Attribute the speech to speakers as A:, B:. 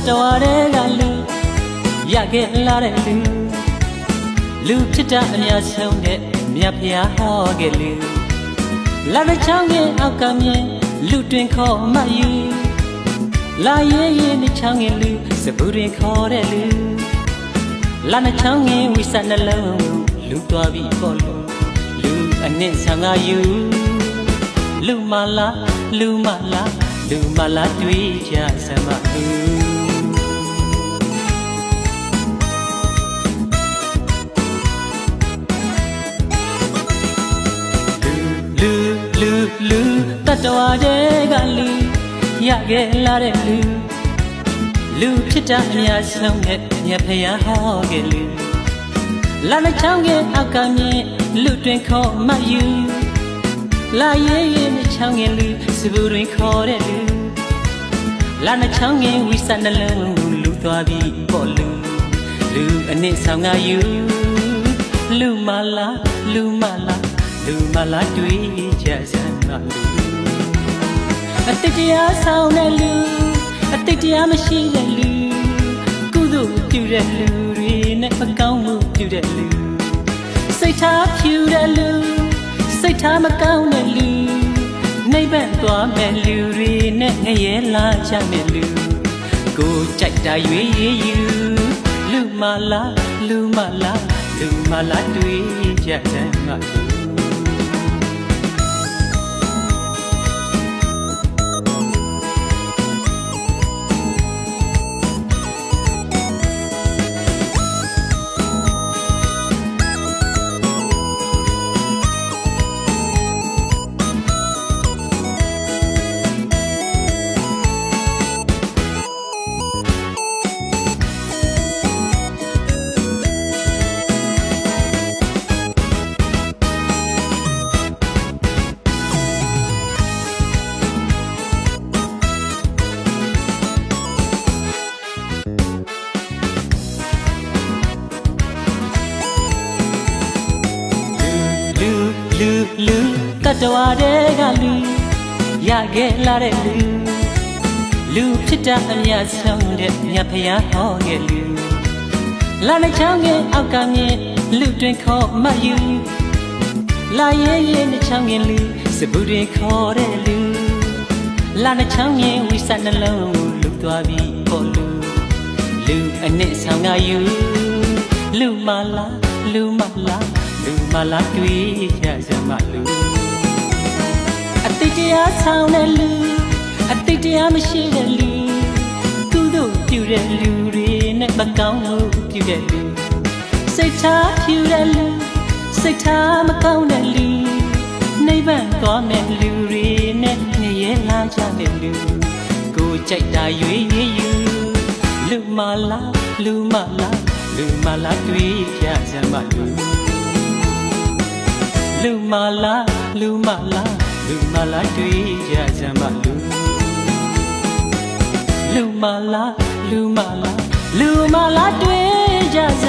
A: တော်တွေကရခဲ့လာတဲ့လူဖြစ်တာအများဆုံးတဲ့မြတ်ဖျားဟောခဲ့လူလာတဲ့ချောင်းရဲ့အောက်ကမြင်လူတွင်ခေါ်မှယူလာရဲ့ရဲ့နဲ့ချောင်းရဲ့လူစပူတွင်ခေါ်တဲ့လူလာတဲ့ချောင်းရဲ့ဝိစနှလုံးလူသွားပြီးပေါ်လူအနှစ်ဆောင်ကယူလူမလားလူမလားတွေ့ကြစမ်းပါလူတတဝါတွေကရခဲ့လာတဲ့လူဖြစ်တာအများဆုံးနဲ့မြတ်ဖျားဟောခဲ့လူလာတဲ့ချောင်းရဲ့အောက်ကမြင်လူတွင်ခေါ်မှယူလာရဲ့ရဲ့နဲ့ချောင်းရဲ့လူစပူတွင်ခေါ်တဲ့လူလာတဲ့ချောင်းရဲ့ဝိစနှလုံးလူသွားပြီးပေါ်လူအနှစ်ဆောင်ကယူလူမလားတွေ့ကြစမ်းပါအတိတ်တရားဆောင်တဲ့လူအတိတ်တရားမရှိတဲ့လူကုသိုလ်ပြုတဲ့လူတွေနဲ့မကောင်းမှုပြုတဲ့လူစိတ်ထားဖြူတဲ့လူစိတ်ထားမကောင်းတဲ့လူနှိမ့်ပန်းသွားမဲ့လူတွေနဲ့ငရဲလာချတဲ့လူကိုကြိုက်တာရွေးယူလူမလားတွေ့ကြစမ်းပါလူတတဝါတွေကရခဲ့လာတဲ့လူဖြစ်တာအများဆုံးတဲ့မြတ်ဖျားဟောခဲ့လူလာတဲ့ချောင်းရဲ့အောက်ကမြင်လူတွင်ခေါ်မှယူလာရဲ့ရဲ့နဲ့ချောင်းရဲ့လူစပူတွင်ခေါ်တဲ့လူလာတဲ့ချောင်းရဲ့ဝိစနှလုံးလူသွားပြီးပေါ်လူအနှစ်ဆောင်ကယူလူမလားတွေ့ကြစမ်းပါလူအတိတ်တရားဆောင်တဲ့လူအတိတ်တရားမရှိတဲ့လူကုသိုလ်ပြုတဲ့လူတွေနဲ့မကောင်းမှုပြုတဲ့လူစိတ်ထားဖြူတဲ့လူစိတ်ထားမကောင်းတဲ့လူနှိမ့်ပန်းသွားမဲ့လူတွေနဲ့ငရဲလာကြတဲ့လူကိုကြိုက်တာရွေးယူလူမလားတွေ့ကြစမ်းပါလူမလားတွေ့ကြစမ်းပါလူမလားတွေ့ကြစ